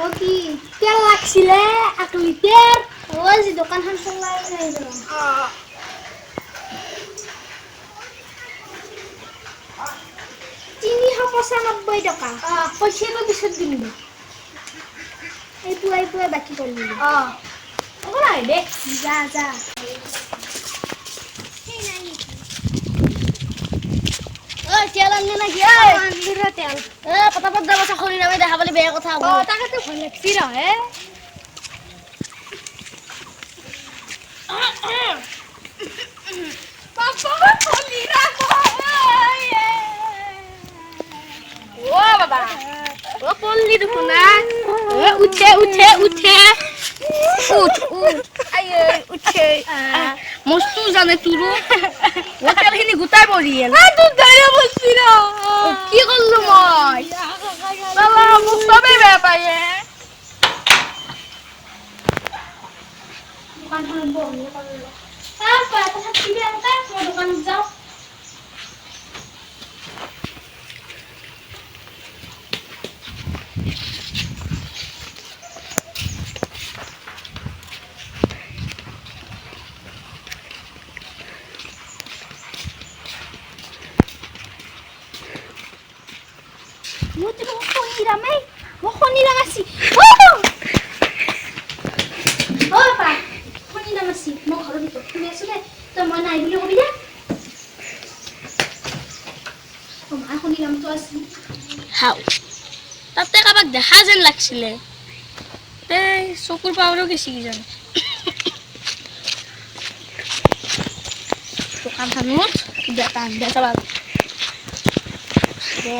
ও কি তেল লাগছিলে 1 লিটাৰ ও আজি দোকানখন চলাই নাই ৰ তিনি 95 টকা পইচাটো পিছত দিম এই পুৱাই বাকি কৰিম ওলাই দে যা তেল আনলি নাকি আনলি ৰ তেল পটাপট যাব চাকৰি নামে দেখা পালে বেয়া কথা হ'ব তাকেতো ভয় লাগছি ৰ হে পাপা পলিৰা ও বাবা ও পল্লি দুখনা উঠে আয়ে উঠে মস্তু জানে তুরু ও তেলখিনি গুটাই পড়িয়েল তুই ধরে বসছি না কি করলু মই বাবা মুখ সবে বেয়া পায়ে দোকান বন্ধ করলো পাপা তো কি বেয়া তা দোকান যাও Mo khonira masi. Papa. Khonira masi. Mo ঘৰৰ ভিতৰত তুমি আছিলে তো মই নাই বুলি কবি দে মা খনিৰাম তো আছে হাও তাতে কাবাক দেখা যেন লাগছিলে তে চকুৰ পাৱৰো গেছি কি জানো দোকানখনত দোকান দেখাবা দে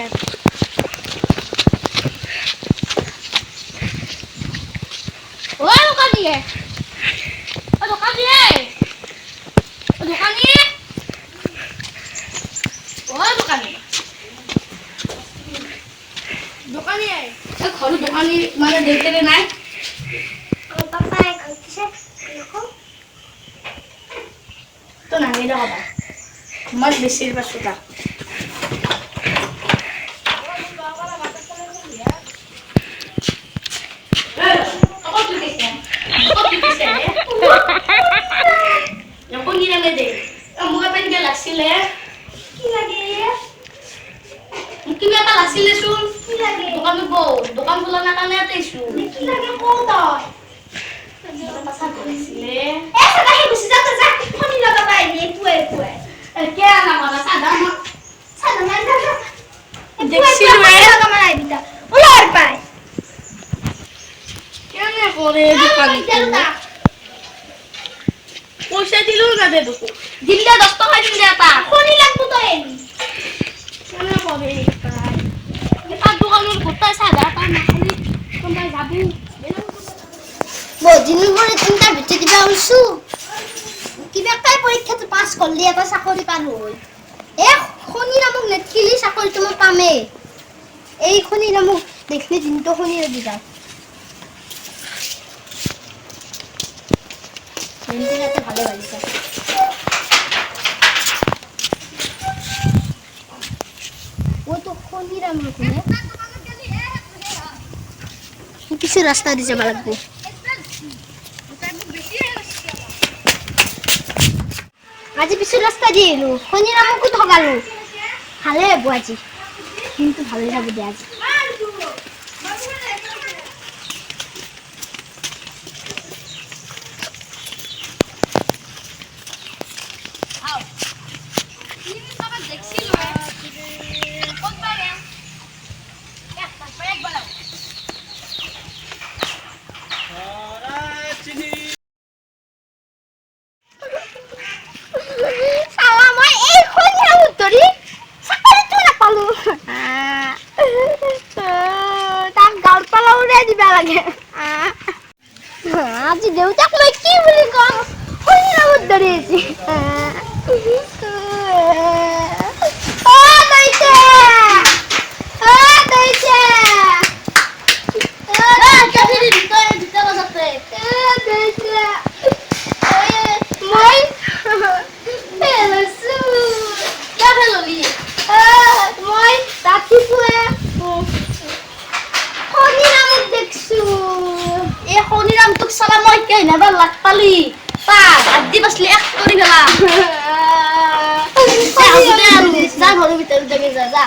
Dukaniye. Kalau dukani mana dekere nai? Papa kise loko. To nangi dah apa? Mas besir pasuta. Yang pun gila ngede. Kamu apa yang dia laksile? Gila ge. Mungkin dia tak laksile sun. Gila ge. Bukan tuh, bukan bulan akan lihat isu. Gila ge kotor. Kita pasang laksile. Sudah ibu sudah terjak. Kau ni nak apa ini? Pue. Kaya anak mana sadar? Sadar mana? Deksi dua. Kau mana ibu? Ular pai. Kaya ni kore bukan itu. পয়সা দিলু না দে দুকু দিল্লা 10 টাকা দিন দেতা কোনি লাগবো তো any কেন হবে তাই এ পাঁচ দোকানের গোটাই সাদা তা না খালি কোনটা যাবো বদিন পরে তিনটা ভিতরে দিবা হইছু কিবা কাই পরীক্ষাতে পাস করলি এটা চাকরি পার হই এ খনি নামক নেটকিলি চাকরি তুমি পামে এই খনি নামক দেখলে দিনটো খনি দিবা ইন্টারনেটে ভালো লাগিছে ও তো খনিরাম রকমে কিছু রাস্তা দিছে লাগবে আজি কিছু রাস্তা দিলু খনিরামকু ঠগালু ভালে বুয়াজি কিন্তু ভালো যাবে দে আজি আজি দেউতাক মই কি বুলি কম হইরামত ধরেছি মই কই নাবার লাগ পালি পা আদি বসলি এক করি গেলা যা ঘরের ভিতরে দেখে যা যা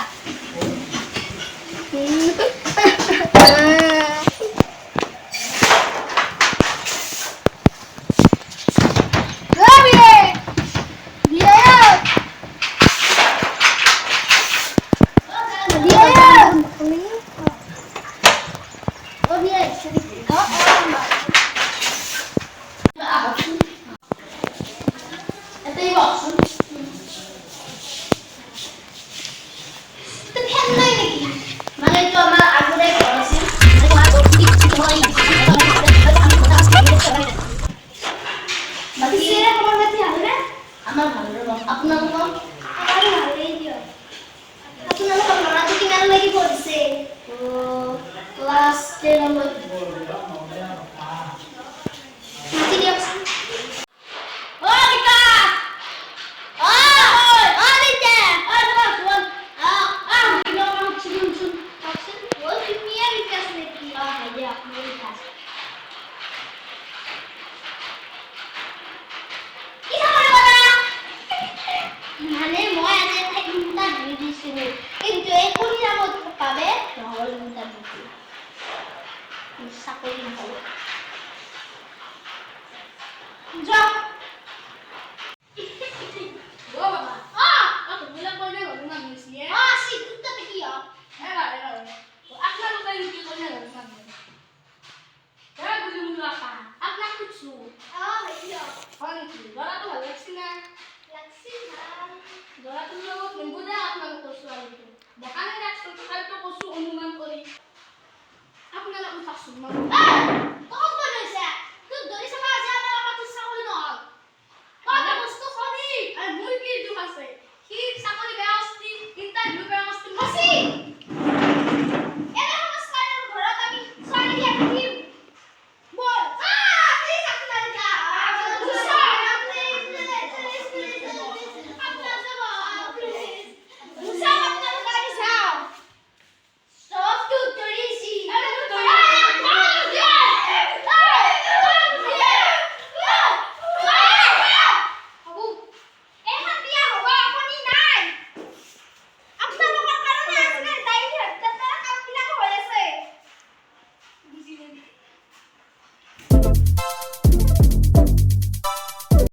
Aku nggak usah semua.